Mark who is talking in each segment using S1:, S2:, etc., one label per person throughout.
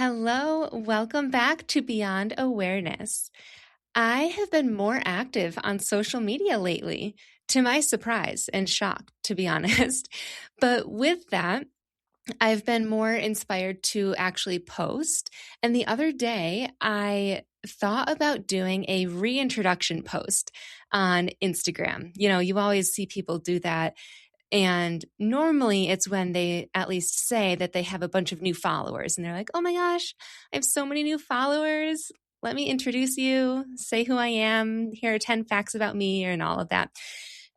S1: Hello, welcome back to Beyond Awareness. I have been more active on social media lately, to my surprise and shock, to be honest. But with that, I've been more inspired to actually post. And the other day, I thought about doing a reintroduction post on Instagram. You always see people do that, and normally it's when they at least say that they have a bunch of new followers and they're like, oh my gosh, I have so many new followers. Let me introduce you, say who I am. Here are 10 facts about me and all of that.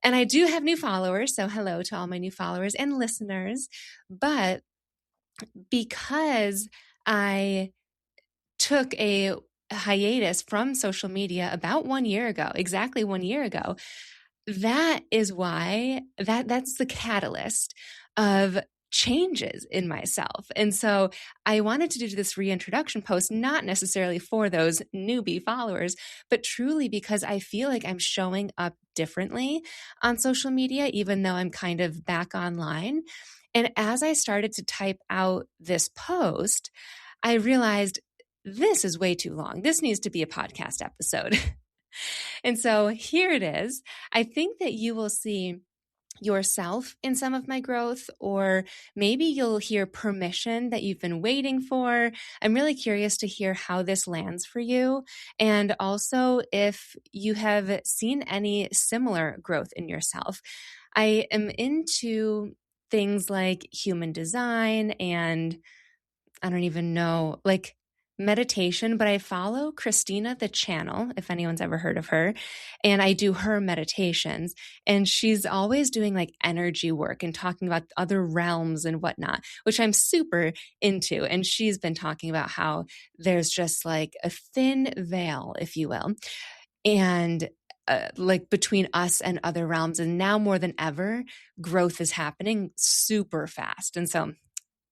S1: And I do have new followers. So hello to all my new followers and listeners. But because I took a hiatus from social media about 1 year ago, exactly 1 year ago, that is why that's the catalyst of changes in myself. And so I wanted to do this reintroduction post, not necessarily for those newbie followers, but truly because I feel like I'm showing up differently on social media, even though I'm kind of back online. And as I started to type out this post, I realized this is way too long. This needs to be a podcast episode. And so here it is. I think that you will see yourself in some of my growth, or maybe you'll hear permission that you've been waiting for. I'm really curious to hear how this lands for you. And also if you have seen any similar growth in yourself. I am into things like human design and I don't even know, like meditation, but I follow Christina the Channel, if anyone's ever heard of her, and I do her meditations. And she's always doing like energy work and talking about other realms and whatnot, which I'm super into. And she's been talking about how there's just like a thin veil, if you will, and like between us and other realms. And now more than ever, growth is happening super fast. And so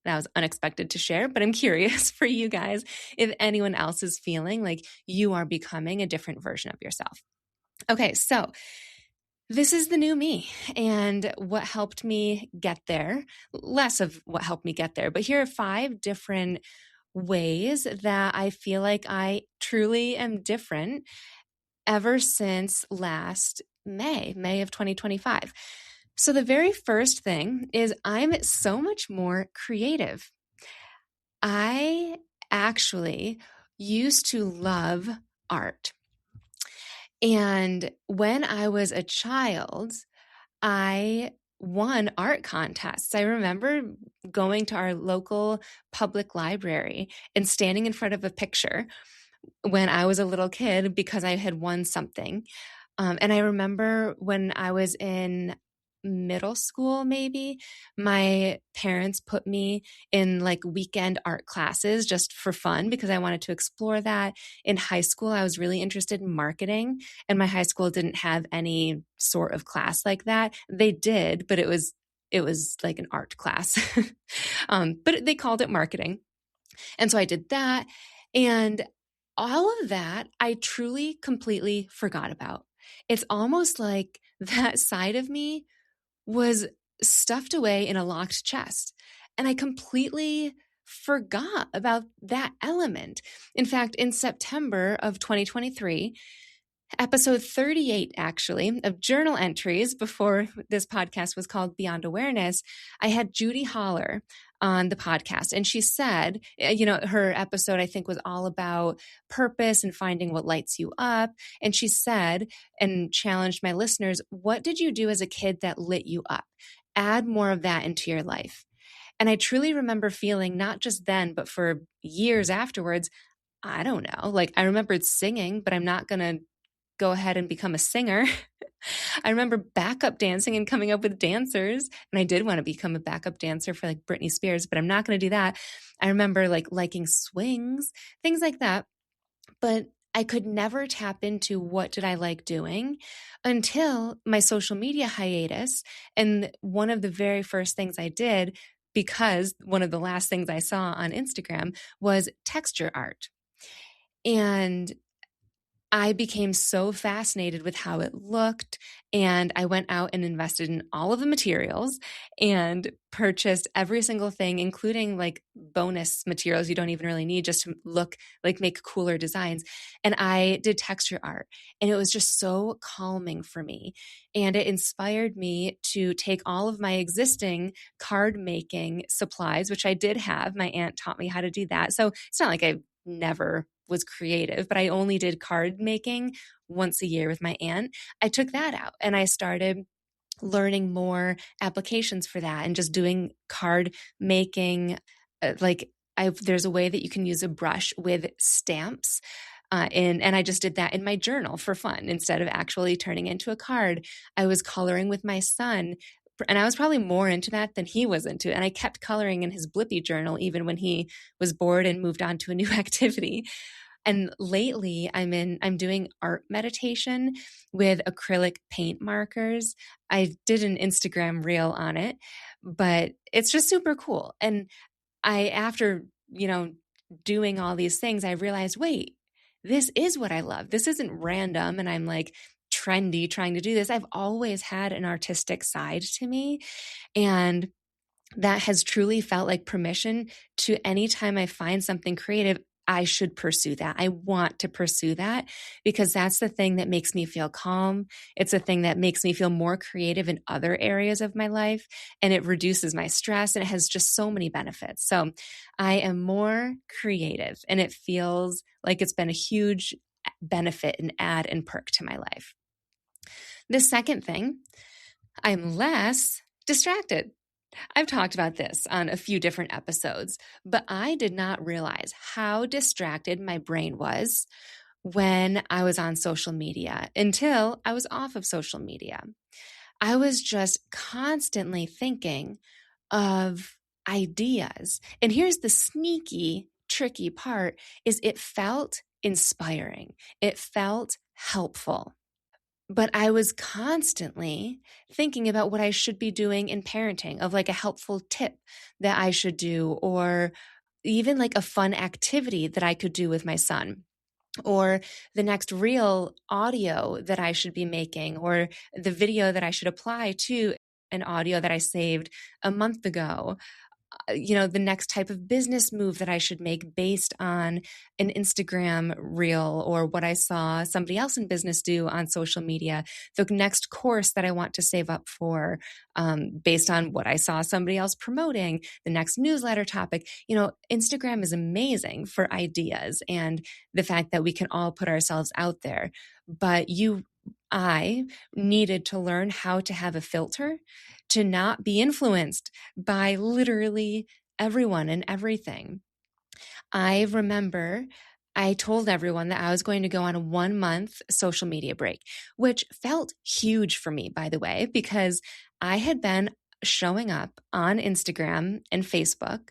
S1: that was unexpected to share, but I'm curious for you guys if anyone else is feeling like you are becoming a different version of yourself. Okay, so this is the new me and what helped me get there, less of what helped me get there, but here are 5 different ways that I feel like I truly am different ever since last May of 2025. So the very first thing is I'm so much more creative. I actually used to love art. And when I was a child, I won art contests. I remember going to our local public library and standing in front of a picture when I was a little kid because I had won something. And I remember when I was in middle school, maybe, my parents put me in like weekend art classes just for fun because I wanted to explore that. In high school, I was really interested in marketing, and my high school didn't have any sort of class like that. They did, but it was like an art class. But they called it marketing. And so I did that. And all of that, I truly, completely forgot about. It's almost like that side of me was stuffed away in a locked chest. And I completely forgot about that element. In fact, in September of 2023, episode 38, actually, of journal entries before this podcast was called Beyond Awareness, I had Judy Holler on the podcast. And she said, her episode, I think, was all about purpose and finding what lights you up. And she said, and challenged my listeners, what did you do as a kid that lit you up? Add more of that into your life. And I truly remember feeling, not just then, but for years afterwards, I don't know, like I remembered singing, but I'm not going to go ahead and become a singer. I remember backup dancing and coming up with dancers. And I did want to become a backup dancer for like Britney Spears, but I'm not going to do that. I remember like liking swings, things like that. But I could never tap into what did I like doing until my social media hiatus. And one of the very first things I did, because one of the last things I saw on Instagram was texture art. And I became so fascinated with how it looked. And I went out and invested in all of the materials and purchased every single thing, including like bonus materials you don't even really need just to look like make cooler designs. And I did texture art, and it was just so calming for me. And it inspired me to take all of my existing card making supplies, which I did have. My aunt taught me how to do that. So it's not like I never was creative, but I only did card making once a year with my aunt. I took that out and I started learning more applications for that and just doing card making. Like there's a way that you can use a brush with stamps. And I just did that in my journal for fun instead of actually turning into a card. I was coloring with my son, and I was probably more into that than he was into it. And I kept coloring in his Blippy journal even when he was bored and moved on to a new activity. And lately I'm doing art meditation with acrylic paint markers. I did an Instagram reel on it, but it's just super cool. And after, doing all these things, I realized, wait, this is what I love. This isn't random. And I'm like trendy trying to do this. I've always had an artistic side to me. And that has truly felt like permission to anytime I find something creative, I should pursue that. I want to pursue that because that's the thing that makes me feel calm. It's the thing that makes me feel more creative in other areas of my life, and it reduces my stress, and it has just so many benefits. So I am more creative, and it feels like it's been a huge benefit and add and perk to my life. The second thing, I'm less distracted. I've talked about this on a few different episodes, but I did not realize how distracted my brain was when I was on social media until I was off of social media. I was just constantly thinking of ideas. And here's the sneaky, tricky part is it felt inspiring. It felt helpful. But I was constantly thinking about what I should be doing in parenting, of like a helpful tip that I should do, or even like a fun activity that I could do with my son, or the next real audio that I should be making, or the video that I should apply to an audio that I saved a month ago. The next type of business move that I should make based on an Instagram reel or what I saw somebody else in business do on social media, the next course that I want to save up for based on what I saw somebody else promoting, the next newsletter topic. Instagram is amazing for ideas and the fact that we can all put ourselves out there. But I needed to learn how to have a filter to not be influenced by literally everyone and everything. I remember I told everyone that I was going to go on a 1-month social media break, which felt huge for me, by the way, because I had been showing up on Instagram and Facebook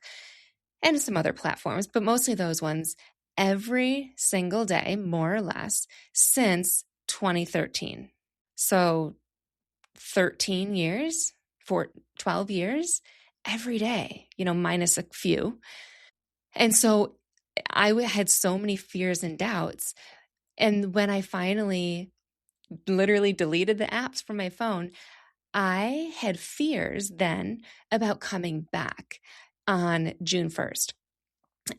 S1: and some other platforms, but mostly those ones, every single day, more or less, since 2013. So 13 years, 12 years, every day, minus a few. And so I had so many fears and doubts. And when I finally literally deleted the apps from my phone, I had fears then about coming back on June 1st.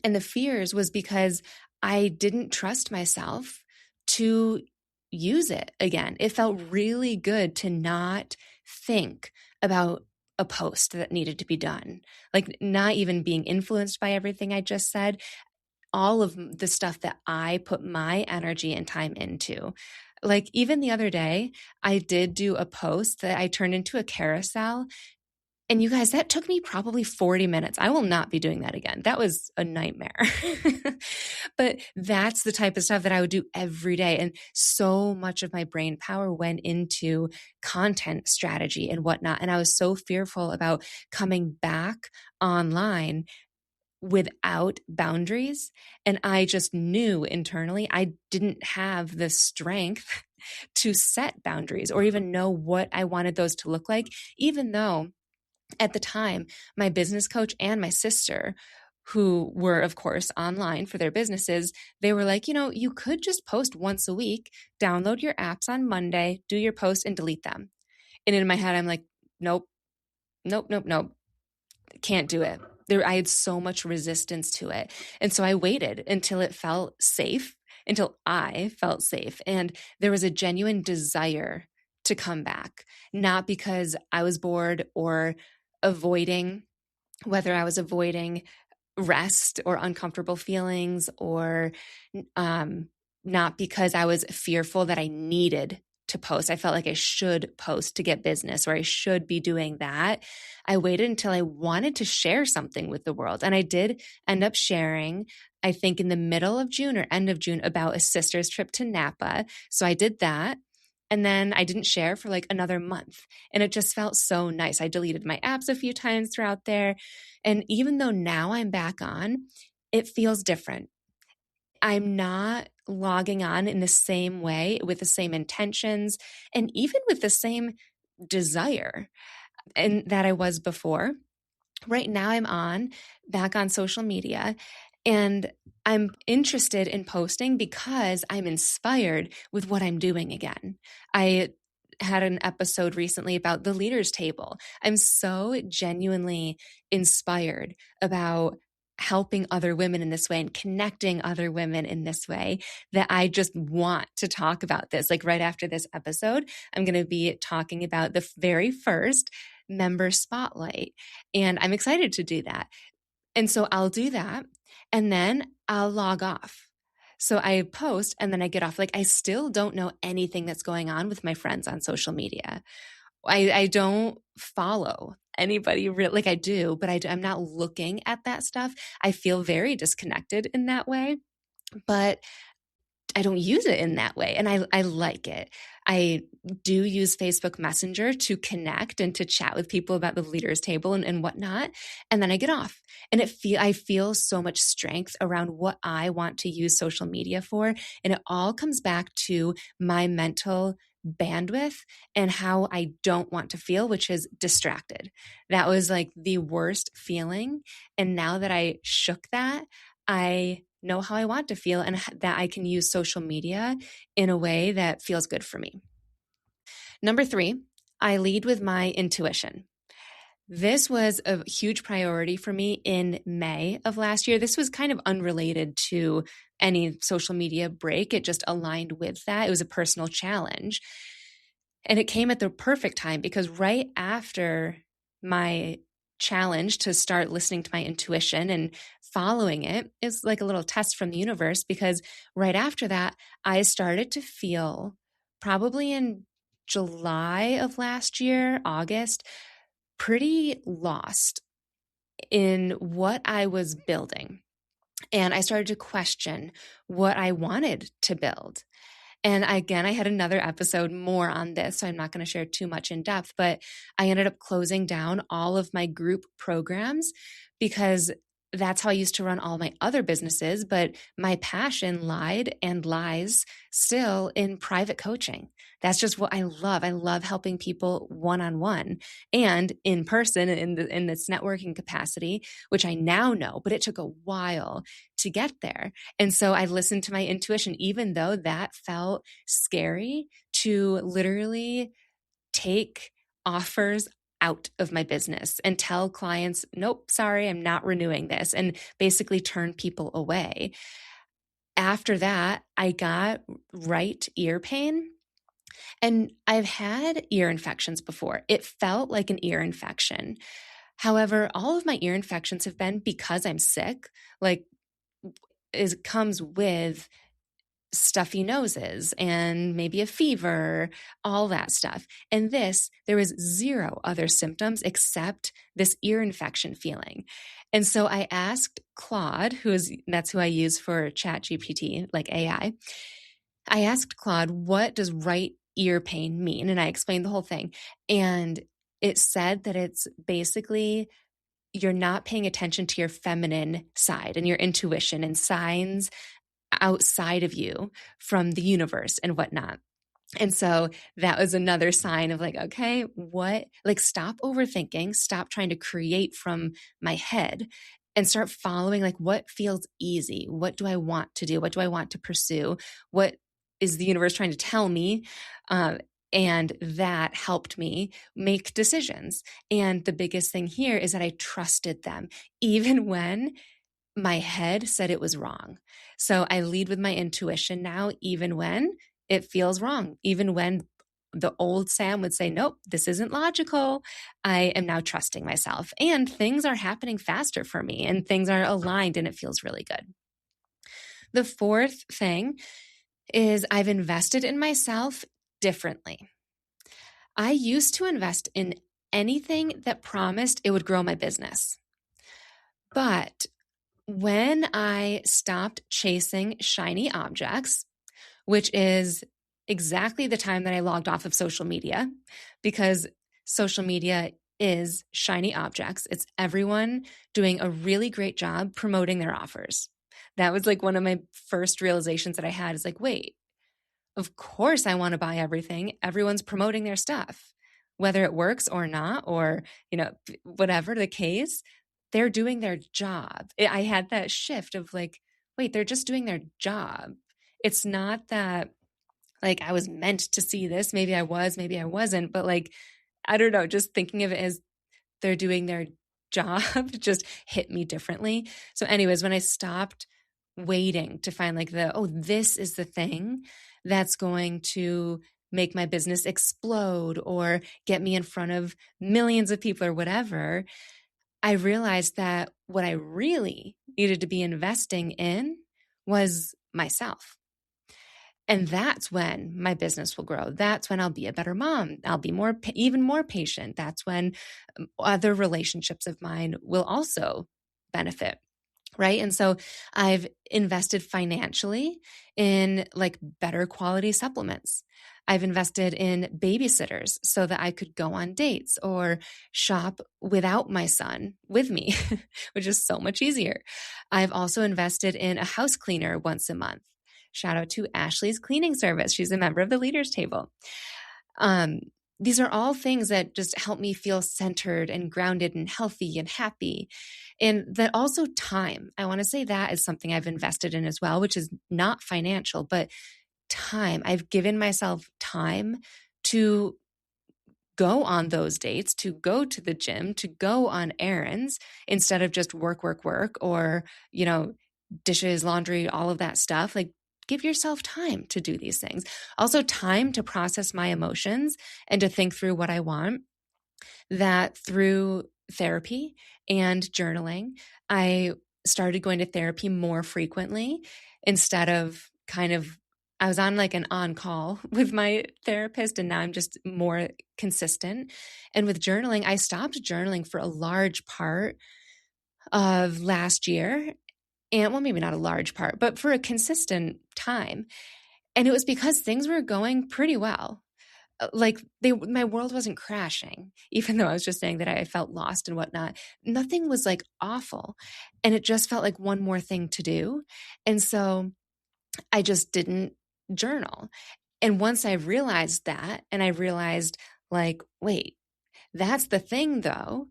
S1: And the fears was because I didn't trust myself to use it again. It felt really good to not think about a post that needed to be done, like not even being influenced by everything I just said, all of the stuff that I put my energy and time into. Like even the other day, I did do a post that I turned into a carousel. And you guys, that took me probably 40 minutes. I will not be doing that again. That was a nightmare. But that's the type of stuff that I would do every day. And so much of my brain power went into content strategy and whatnot. And I was so fearful about coming back online without boundaries. And I just knew internally I didn't have the strength to set boundaries or even know what I wanted those to look like, even though at the time, my business coach and my sister who were, of course, online for their businesses, they were like, you could just post once a week, download your apps on Monday, do your post and delete them. And in my head, I'm like, nope, nope, nope, nope, can't do it. I had so much resistance to it. And so I waited until it felt safe, until I felt safe. And there was a genuine desire to come back, not because I was bored or avoiding, whether I was avoiding rest or uncomfortable feelings, or not because I was fearful that I needed to post. I felt like I should post to get business, or I should be doing that. I waited until I wanted to share something with the world. And I did end up sharing, I think in the middle of June or end of June, about a sister's trip to Napa. So I did that. And then I didn't share for like another month. And it just felt so nice. I deleted my apps a few times throughout there. And even though now I'm back on, it feels different. I'm not logging on in the same way with the same intentions and even with the same desire and that I was before. Right now I'm back on social media, and I'm interested in posting because I'm inspired with what I'm doing again. I had an episode recently about the leaders table. I'm so genuinely inspired about helping other women in this way and connecting other women in this way that I just want to talk about this. Like right after this episode, I'm going to be talking about the very first member spotlight, and I'm excited to do that. And so I'll do that, and then I'll log off. So I post and then I get off. Like I still don't know anything that's going on with my friends on social media. I don't follow anybody like I do, but I'm not looking at that stuff. I feel very disconnected in that way, but I don't use it in that way. And I like it. I do use Facebook Messenger to connect and to chat with people about the leaders table and whatnot. And then I get off, and I feel so much strength around what I want to use social media for. And it all comes back to my mental bandwidth and how I don't want to feel, which is distracted. That was like the worst feeling. And now that I shook that, I know how I want to feel and that I can use social media in a way that feels good for me. Number 3, I lead with my intuition. This was a huge priority for me in May of last year. This was kind of unrelated to any social media break. It just aligned with that. It was a personal challenge. And it came at the perfect time because right after my challenge to start listening to my intuition and following it is like a little test from the universe, because right after that, I started to feel, probably in July of last year, August, pretty lost in what I was building. And I started to question what I wanted to build. And again, I had another episode more on this, so I'm not going to share too much in depth, but I ended up closing down all of my group programs because that's how I used to run all my other businesses. But my passion lied and lies still in private coaching. That's just what I love. I love helping people one-on-one and in person in this networking capacity, which I now know, but it took a while to get there. And so I listened to my intuition, even though that felt scary, to literally take offers out of my business and tell clients, nope, sorry, I'm not renewing this, and basically turn people away. After that, I got right ear pain. And I've had ear infections before. It felt like an ear infection. However, all of my ear infections have been because I'm sick. Like, it comes with stuffy noses and maybe a fever, all that stuff. And there was zero other symptoms except this ear infection feeling. And so I asked Claude, that's who I use for ChatGPT, like AI. I asked Claude, what does right ear pain mean? And I explained the whole thing. And it said that it's basically you're not paying attention to your feminine side and your intuition and signs outside of you from the universe and whatnot. And so that was another sign of like, okay, stop overthinking, stop trying to create from my head, and start following like what feels easy. What do I want to do? What do I want to pursue? What is the universe trying to tell me? And that helped me make decisions. And the biggest thing here is that I trusted them, even when my head said it was wrong. So I lead with my intuition now, even when it feels wrong, even when the old Sam would say, nope, this isn't logical. I am now trusting myself, and things are happening faster for me, and things are aligned, and it feels really good. The fourth thing is I've invested in myself differently. I used to invest in anything that promised it would grow my business. But when I stopped chasing shiny objects, which is exactly the time that I logged off of social media, because social media is shiny objects. It's everyone doing a really great job promoting their offers. That was like one of my first realizations that I had is like, wait, of course I want to buy everything. Everyone's promoting their stuff, whether it works or not, or, whatever the case, they're doing their job. I had that shift of like, wait, they're just doing their job. It's not that like I was meant to see this. Maybe I was, maybe I wasn't, but like, I don't know, just thinking of it as they're doing their job just hit me differently. So, anyways, when I stopped waiting to find like this is the thing that's going to make my business explode or get me in front of millions of people or whatever, I realized that what I really needed to be investing in was myself. And that's when my business will grow. That's when I'll be a better mom. I'll be even more patient. That's when other relationships of mine will also benefit. Right. And so I've invested financially in like better quality supplements. I've invested in babysitters so that I could go on dates or shop without my son with me, which is so much easier. I've also invested in a house cleaner once a month. Shout out to Ashley's cleaning service. She's a member of the Leaders Table. These are all things that just help me feel centered and grounded and healthy and happy. And that also time. I want to say that is something I've invested in as well, which is not financial, but time. I've given myself time to go on those dates, to go to the gym, to go on errands instead of just work, work, work, or, dishes, laundry, all of that stuff. Like, give yourself time to do these things. Also, time to process my emotions and to think through what I want. That through therapy and journaling, I started going to therapy more frequently instead of I was on like an on call with my therapist, and now I'm just more consistent. And with journaling, I stopped journaling for a large part of last year. And well, maybe not a large part, but for a consistent time. And it was because things were going pretty well. Like my world wasn't crashing, even though I was just saying that I felt lost and whatnot. Nothing was like awful. And it just felt like one more thing to do. And so I just didn't journal. And once I realized that, and I realized like, wait, that's the thing though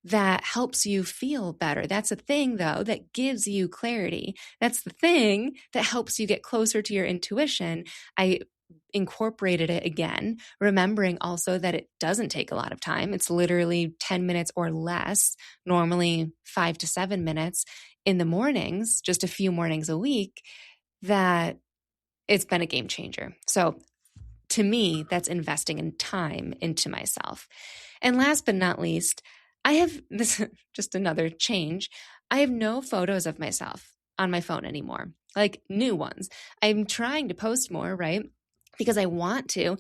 S1: that helps you feel better. That's a thing though that gives you clarity. That's the thing that helps you get closer to your intuition. I incorporated it again, remembering also that it doesn't take a lot of time. It's literally 10 minutes or less, normally 5 to 7 minutes in the mornings, just a few mornings a week, that it's been a game changer. So to me, that's investing in time into myself. And last but not least, I have this just another change. I have no photos of myself on my phone anymore, like new ones. I'm trying to post more, right? Because I want to.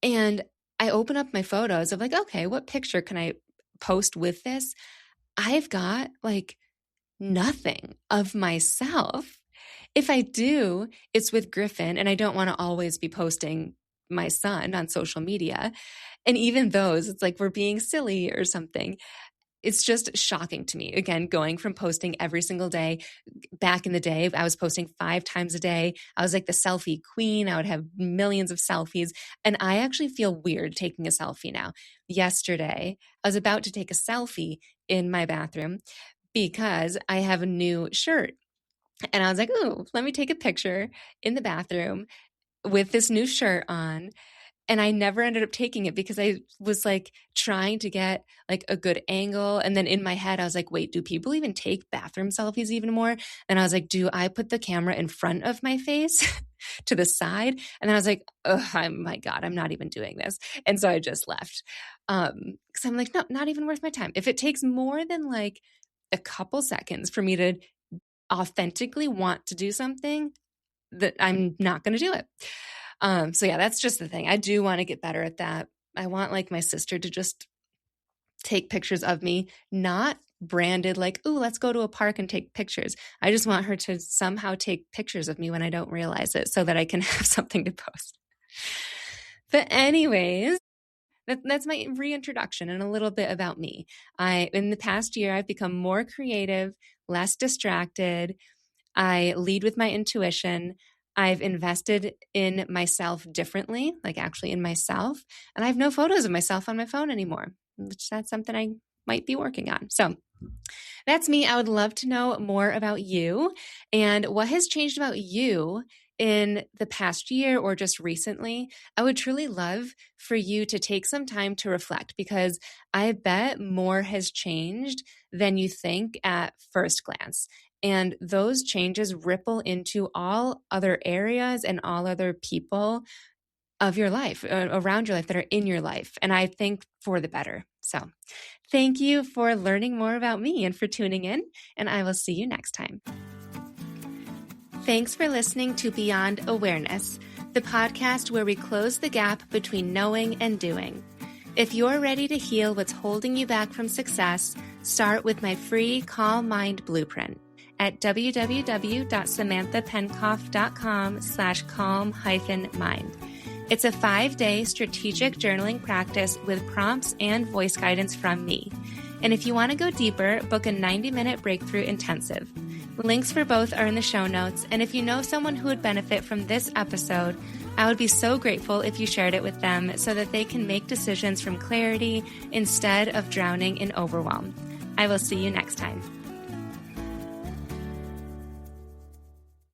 S1: And I open up my photos of like, okay, what picture can I post with this? I've got like nothing of myself. If I do, it's with Griffin, and I don't want to always be posting my son on social media. And even those, it's like we're being silly or something. It's just shocking to me. Again, going from posting every single day. Back in the day, I was posting 5 times a day. I was like the selfie queen. I would have millions of selfies. And I actually feel weird taking a selfie now. Yesterday, I was about to take a selfie in my bathroom, because I have a new shirt. And I was like, ooh, let me take a picture in the bathroom with this new shirt on. And I never ended up taking it because I was like trying to get like a good angle. And then in my head, I was like, wait, do people even take bathroom selfies even more? And I was like, do I put the camera in front of my face to the side? And then I was like, oh my God, I'm not even doing this. And so I just left. Cause I'm like, no, not even worth my time. If it takes more than like a couple seconds for me to authentically want to do something, that I'm not going to do it. So yeah, that's just the thing. I do want to get better at that. I want like my sister to just take pictures of me, not branded like, ooh, let's go to a park and take pictures. I just want her to somehow take pictures of me when I don't realize it so that I can have something to post. But anyways, that's my reintroduction and a little bit about me. In the past year, I've become more creative, less distracted. I lead with my intuition. I've invested in myself differently, like actually in myself. And I have no photos of myself on my phone anymore, which that's something I might be working on. So that's me. I would love to know more about you and what has changed about you in the past year or just recently. I would truly love for you to take some time to reflect because I bet more has changed than you think at first glance. And those changes ripple into all other areas and all other people of your life, around your life that are in your life. And I think for the better. So thank you for learning more about me and for tuning in. And I will see you next time. Thanks for listening to Beyond Awareness, the podcast where we close the gap between knowing and doing. If you're ready to heal what's holding you back from success, start with my free Calm Mind Blueprint at www.samanthapenkoff.com/calm-mind. It's a 5-day strategic journaling practice with prompts and voice guidance from me. And if you want to go deeper, book a 90-minute breakthrough intensive. Links for both are in the show notes. And if you know someone who would benefit from this episode, I would be so grateful if you shared it with them so that they can make decisions from clarity instead of drowning in overwhelm. I will see you next time.